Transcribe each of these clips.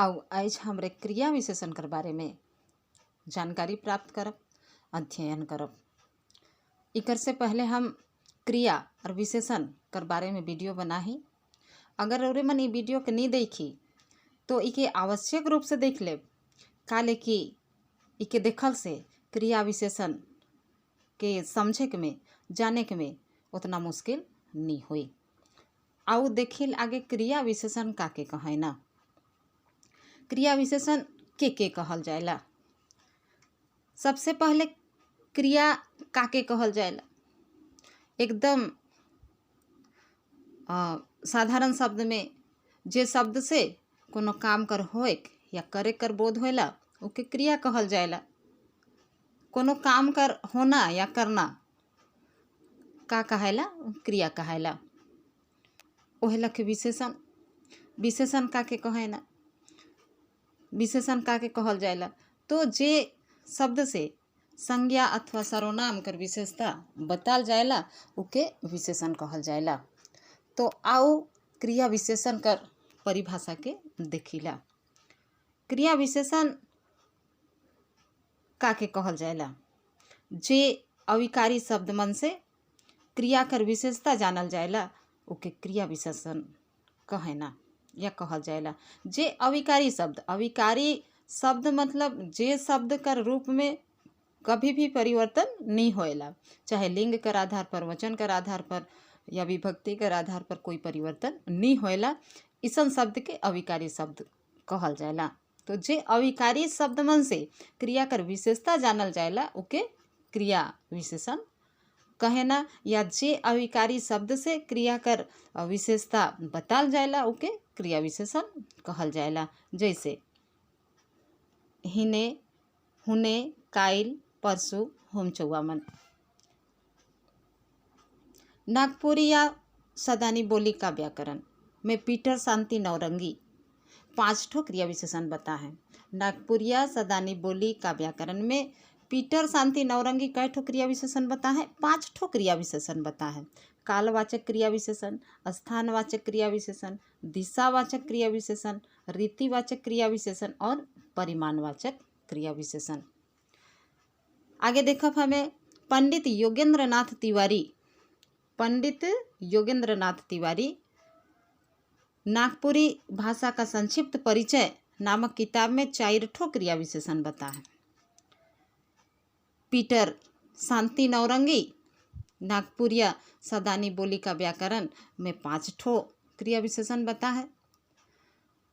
आओ आज हमरे क्रिया विशेषण कर बारे में जानकारी प्राप्त करब, अध्ययन करब। इकर से पहले हम क्रिया और विशेषण कर बारे में वीडियो बनाही। अगर और मन ये वीडियो के नहीं देखी तो इके आवश्यक रूप से देख ले, काले कि इके देखल से क्रिया विशेषण के समझे के में, जाने के में उतना मुश्किल नहीं हुई। आओ देखिल आगे क्रिया विशेषण काके कहे ना। क्रिया विशेषण के कहल जाएला। सबसे पहले क्रिया काके कहल जाएला, एकदम साधारण शब्द में जे शब्द से कोनो काम कर होए या करे कर बोध होएला ओके क्रिया कहल जाएला। कोनो काम कर होना या करना का कहेला, क्रिया कहेला। ओहेला के विशेषण, विशेषण काके कहे ना, विशेषण काके कहल जाएला। तो जे शब्द से संज्ञा अथवा सर्वनाम कर विशेषता बताल जाएला उके विशेषण कहल जाएला। तो आओ क्रिया विशेषण कर परिभाषा के देखिला। क्रिया विशेषण काके कहल जाएला, जे अविकारी शब्द मन से क्रिया कर विशेषता जानल जाएला उके क्रिया विशेषण कहे ना या कहल जाएला। जे अविकारी शब्द, अविकारी शब्द मतलब जे शब्द कर रूप में कभी भी परिवर्तन नहीं होएला, चाहे लिंग कर आधार पर, वचन कर आधार पर या विभक्ति कर आधार पर कोई परिवर्तन नहीं होएला, इसन शब्द के अविकारी शब्द कहल जाएला। तो जे अविकारी शब्द मन से क्रिया कर विशेषता जानल जाएला उके क्रिया विशेषण कहे ना, या जे अविकारी शब्द से क्रिया कर विशेषता बताल जाएला उके क्रिया विशेषण कहल जाएला। जैसे हिने, हुने, काइल, परसु, होम चौवा मन। नागपुरिया सदानी बोली का व्याकरण में पीटर शांति नौरंगी 5 ठो क्रिया विशेषण बता है। नागपुरिया सदानी बोली का व्याकरण में पीटर शांति नौरंगी कई ठो क्रिया विशेषण बता है, 5 ठो क्रिया विशेषण बता है। कालवाचक क्रिया विशेषण, स्थानवाचक क्रिया विशेषण, दिशावाचक क्रिया विशेषण, रीतिवाचक क्रिया विशेषण और परिमाणवाचक क्रिया विशेषण। आगे देखब हमें पंडित योगेंद्र नाथ तिवारी, पंडित योगेंद्र नाथ तिवारी नागपुरी भाषा का संक्षिप्त परिचय नामक किताब में 4 ठो क्रिया विशेषण बता है। पीटर शांति नौरंगी नागपुरिया सदानी बोली का व्याकरण में 5 ठो क्रिया विशेषण बता है।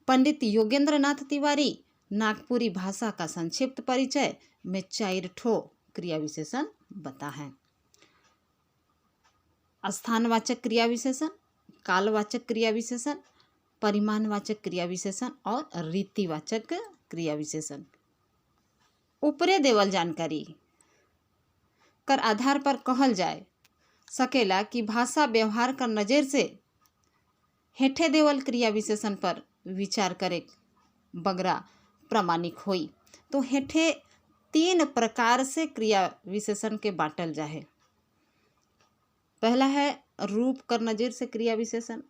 पंडित योगेंद्र नाथ तिवारी नागपुरी भाषा का संक्षिप्त परिचय में 4 ठो क्रिया विशेषण बता है। स्थानवाचक क्रिया विशेषण, कालवाचक क्रिया विशेषण, परिमाणवाचक क्रिया विशेषण और रीतिवाचक क्रिया विशेषण। ऊपरे देवल जानकारी कर आधार पर कहल जाए सकेला कि भाषा व्यवहार कर नज़र से हेठे देवल क्रिया विशेषण पर विचार करे बगरा प्रामाणिक होई। तो हेठे 3 प्रकार से क्रिया विशेषण के बांटल जाए। पहला है रूप कर नज़र से क्रिया विशेषण,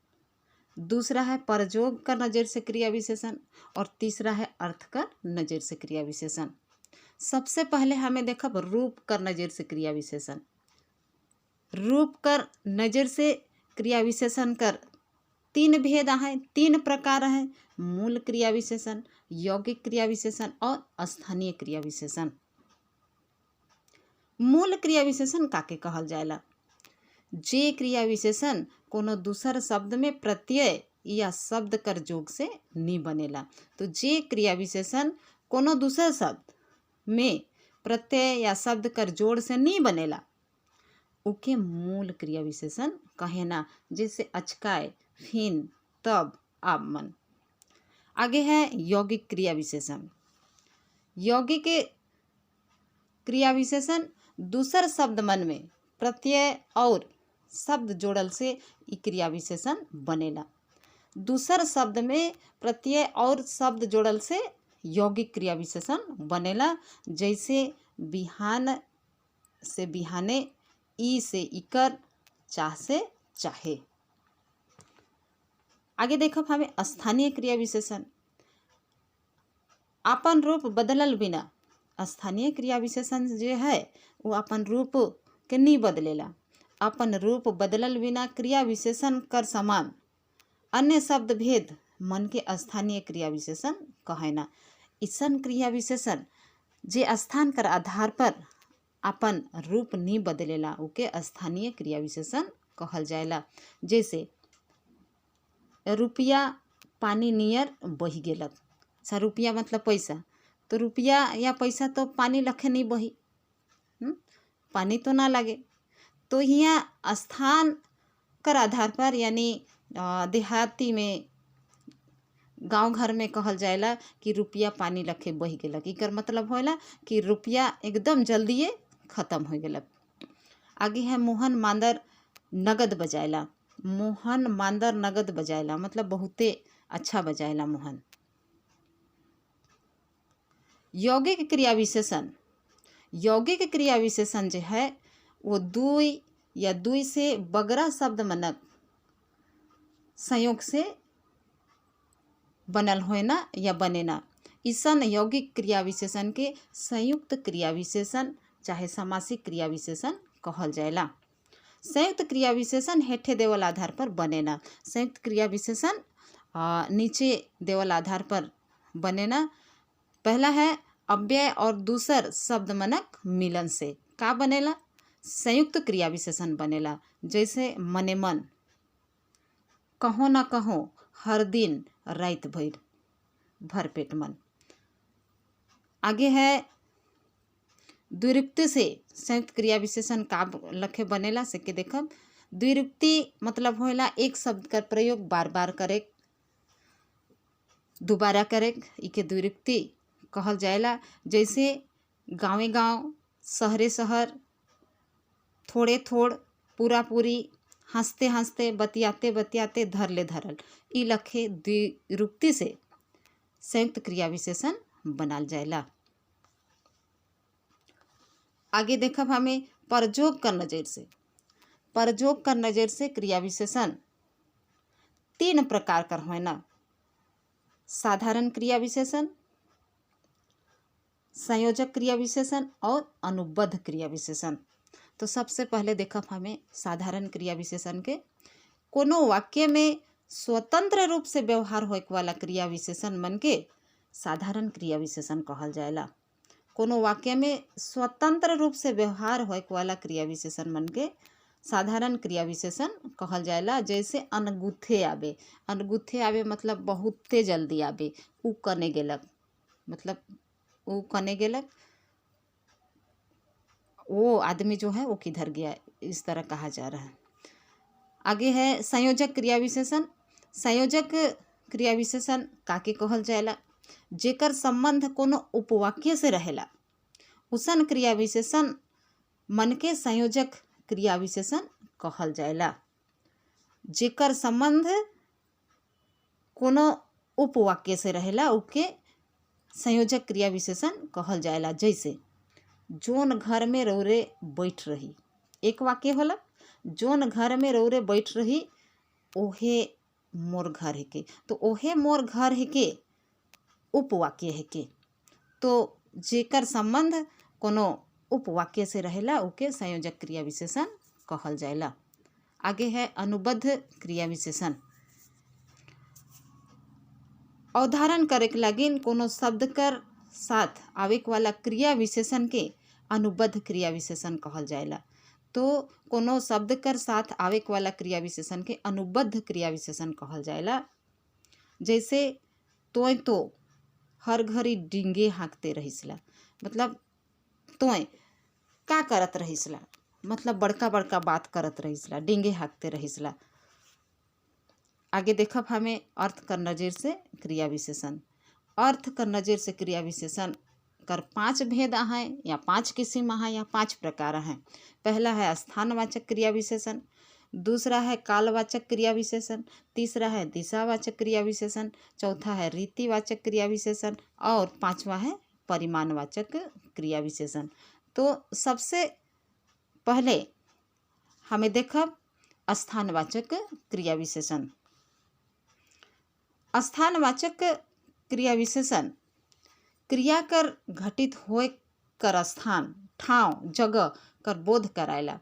दूसरा है प्रयोग कर नज़र से क्रिया विशेषण और तीसरा है अर्थ कर नज़र से क्रिया विशेषण। सबसे पहले हमें देखब रूप कर नज़र से क्रिया विशेषण। रूप कर नज़र से क्रिया विशेषण कर 3 भेद हैं, 3 प्रकार हैं। मूल क्रिया विशेषण, यौगिक क्रिया विशेषण और स्थानीय क्रिया विशेषण। मूल क्रिया विशेषण काके कहल जाएला, जे क्रिया विशेषण कोनो दूसर शब्द में प्रत्यय या शब्द कर जोग से नहीं बनेला। तो जे क्रिया विशेषण कोनो दूसर शब्द में प्रत्यय या शब्द कर जोड़ से नहीं बनेला उके मूल क्रिया विशेषण कहे ना। जैसे अचकाय, फिन, तब, आप मन। आगे है यौगिक क्रिया विशेषण। यौगिक क्रिया विशेषण दूसर शब्द मन में प्रत्यय और शब्द जोड़ल से ई क्रिया विशेषण बनेला। दूसर शब्द में प्रत्यय और शब्द जोड़ल से यौगिक क्रिया विशेषण बनेला। जैसे बिहान से बिहाने, ई से इकर, चाह से चाहे। आगे देखो हमें स्थानीय क्रिया विशेषण। अपन रूप बदलल बिना स्थानीय क्रिया विशेषण जो है वो अपन रूप के नहीं बदलेला। अपन रूप बदलल बिना क्रिया विशेषण कर समान अन्य शब्द भेद मन के स्थानीय क्रिया विशेषण कहेना। इसन क्रिया विशेषण जे स्थान कर आधार पर अपन रूप नहीं बदलेला उके स्थानीय क्रिया विशेषण कहल जाएला। जैसे रुपया पानी नियर बही गेलक। अच्छा, रुपया मतलब पैसा, तो रुपया या पैसा तो पानी लखे नहीं बही, पानी तो ना लगे। तो यहाँ स्थान कर आधार पर यानी देहाती में गांव घर में कहल जाएला कि रुपया पानी लखे बही गेलक। इकर मतलब होला कि रुपया एकदम जल्दिए खत्म हो गेलक। आगे है मोहन मांदर नगद बजाएला। मोहन मांदर नगद बजाएला मतलब बहुते अच्छा बजाएला मोहन। यौगिक क्रिया विशेषण, यौगिक क्रिया विशेषण जो है वो दुई या दुई से बगरा शब्द मनक संयोग से बनल होए ना या बने ना। इसन यौगिक क्रिया विशेषण के संयुक्त क्रिया विशेषण चाहे समासिक क्रिया विशेषण कहल जाएला। संयुक्त क्रिया विशेषण हेठे देवल आधार पर बने ना। संयुक्त क्रिया विशेषण नीचे देवल आधार पर बने ना। पहला है अव्यय और दूसर शब्द मनक मिलन से का बनेला, संयुक्त क्रिया विशेषण बनेला। जैसे मने मन, कहो ना कहो, हर दिन, रात भर, भरपेट मन। आगे है द्विरुक्ति से संयुक्त क्रिया विशेषण का लखे बनेला से के देखब। द्विरुक्ति मतलब होला एक शब्द का प्रयोग बार बार करे, दोबारा करे, इके द्विरुक्ति कहल जाएला। जैसे गाँवे गाँव, शहरे शहर, थोड़े थोड़, पूरा पूरी, हंसते हंसते, बतियाते बतियाते, धरले धरल, ई लखे द्विरुक्ति से संयुक्त क्रिया विशेषण बनाल जाएला। आगे देखब हमें परजोग कर नजर से। परजोग कर नजर से क्रिया विशेषण तीन प्रकार कर होए ना। साधारण क्रिया विशेषण, संयोजक क्रिया विशेषण और अनुबद्ध क्रिया विशेषण। तो सबसे पहले देखब हमें साधारण क्रिया विशेषण के। कोनो वाक्य में स्वतंत्र रूप से व्यवहार होए वाला क्रिया विशेषण मन के साधारण क्रिया विशेषण कहल जाएला। कोनो वाक्य में स्वतंत्र रूप से व्यवहार होए वाला क्रिया विशेषण मन के साधारण क्रिया विशेषण कहल जाएला। जैसे अनगुथे आवे, अनगुथे आवे मतलब बहुते जल्दी आवे। उ कने गेलक मतलब उ कने गेलक, वो आदमी जो है वो किधर गया, इस तरह कहा जा रहा है। आगे है संयोजक क्रिया विशेषण। संयोजक क्रिया विशेषण काके कहल जाएला, जेकर संबंध कोनो उपवाक्य से रहेला उसन क्रिया विशेषण मन के संयोजक क्रिया विशेषण कहल जाएला। जेकर संबंध कोनो उपवाक्य से रहेला उके संयोजक क्रिया विशेषण कहल जाएला। जैसे जोन घर में रौरे बैठ रही, एक वाक्य होला, जोन घर में रौरे बैठ रही ओहे मोर घर है के, तो ओहे मोर घर है के उपवाक्य है के। तो जेकर संबंध कोनो उपवाक्य से रहेला उके संयोजक क्रिया विशेषण कहल जाएला। आगे है अनुबद्ध क्रिया विशेषण। अवधारण करे के लागिन कोनो शब्द कर साथ आवे वाला क्रिया विशेषण के अनुबद्ध क्रिया विशेषण कहल जाएला। तो कोनो शब्द कर साथ आवे वाला क्रिया विशेषण के अनुबद्ध क्रिया विशेषण कहल जाएला। जैसे तोय तो हर घड़ी डिंगे हाँकते रहिसला, मतलब तोय का करत रहिसला, मतलब बड़का बड़का बात करत रहिसला, डिंगे हाँकते रहिसला। आगे देखब हमें अर्थ कर नजर से क्रिया विशेषण। अर्थ कर नजर से क्रिया विशेषण कर 5 भेद हैं या 5 किस्म हैं या 5 प्रकार हैं। पहला है स्थानवाचक क्रिया विशेषण, दूसरा है कालवाचक क्रिया विशेषण, तीसरा है दिशावाचक क्रिया विशेषण, चौथा है रीतिवाचक क्रिया विशेषण और पांचवा है परिमाणवाचक क्रिया विशेषण। तो सबसे पहले हमें देखब स्थानवाचक क्रिया विशेषण। स्थानवाचक क्रिया विशेषण क्रिया कर घटित होए कर स्थान, ठाव, जगह कर बोध करायला।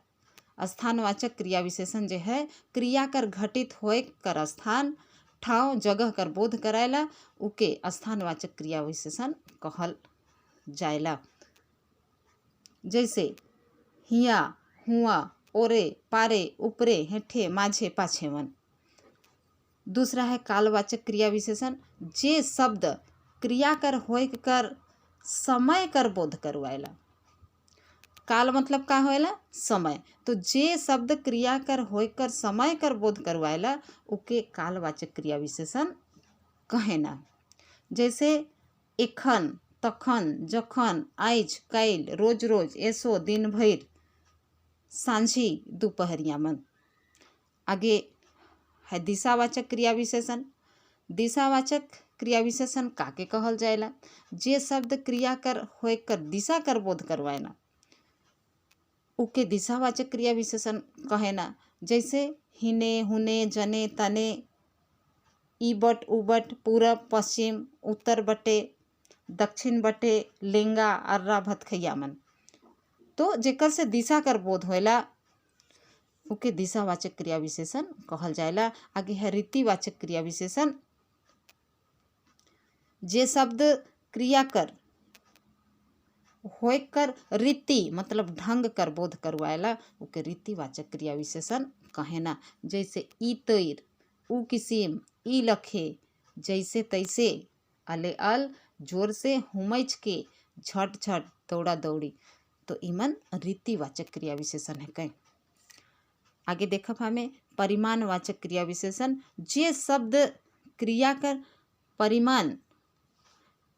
स्थानवाचक क्रिया विशेषण जो है क्रिया कर घटित होए कर स्थान, ठाव, जगह कर बोध करायला उके स्थानवाचक क्रिया विशेषण कहल जायला। जैसे हिया, हुआ, ओरे, पारे, ऊपरे, हेठे, माझे, पाछेवन। दूसरा है कालवाचक क्रिया विशेषण, जे शब्द क्रिया कर होए कर समय कर बोध करवाएला। काल मतलब का होएला? समय। तो जे शब्द क्रिया कर होए कर समय कर बोध करवाएला उके कालवाचक क्रिया विशेषण कहेना। जैसे एखन, तखन, जखन, आइज, काइल, रोज रोज, एसो, दिन भर, सांझी, दोपहरिया मन। आगे है दिशावाचक क्रिया विशेषण। दिशावाचक क्रिया विशेषण काके कहल जाएला? जे शब्द क्रिया कर होए कर दिशा कर बोध करवाएना उके दिशावाचक क्रिया विशेषण कहेना। जैसे हिने, हुने, जने, तने, ईबट, उबट, पूरब, पश्चिम, उत्तर बटे, दक्षिण बटे, लेंगा, अर्रा, भतखैया मन। तो जेकर से दिशा कर बोध होएला उके दिशावाचक क्रिया विशेषण कहल जाएला। आगे है रीतिवाचक क्रिया विशेषण। जे शब्द क्रिया कर होए कर रीति मतलब ढंग कर बोध करवाएला उके रीतिवाचक क्रिया विशेषण कहेना। जैसे ई तैर, ऊ किसिम, ई लखे, जैसे तैसे, अले अल, जोर से, हुमैच के, झट झट, दौड़ा दौड़ी। तो इमन रीतिवाचक क्रिया विशेषण है कहीं। आगे देखब हमें परिमाणवाचक क्रिया विशेषण। जे शब्द क्रिया कर परिमाण,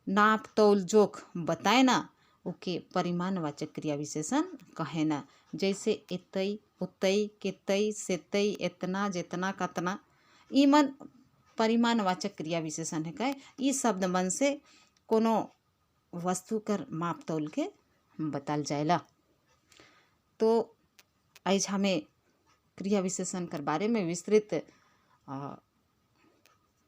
नाप, तौल, जोख बताए ना उके परिमाणवाचक क्रिया विशेषण कहेना। जैसे एतई, उतई, केतई, सेतई, एतना, जेतना, कतना। ई मन परिमाणवाचक क्रिया विशेषण है कहे। ई शब्द मन से कोनो वस्तु कर माप तौल के बताल जाएला। तो आज हमें क्रिया विशेषण कर बारे में विस्तृत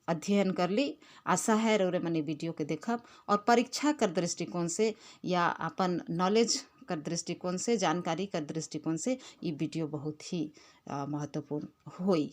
अध्ययन कर ली। आशा है रौरे मने वीडियो के देखब और परीक्षा कर दृष्टिकोण से या अपन नॉलेज कर दृष्टिकोण से, जानकारी कर दृष्टिकोण से ये वीडियो बहुत ही महत्वपूर्ण होई।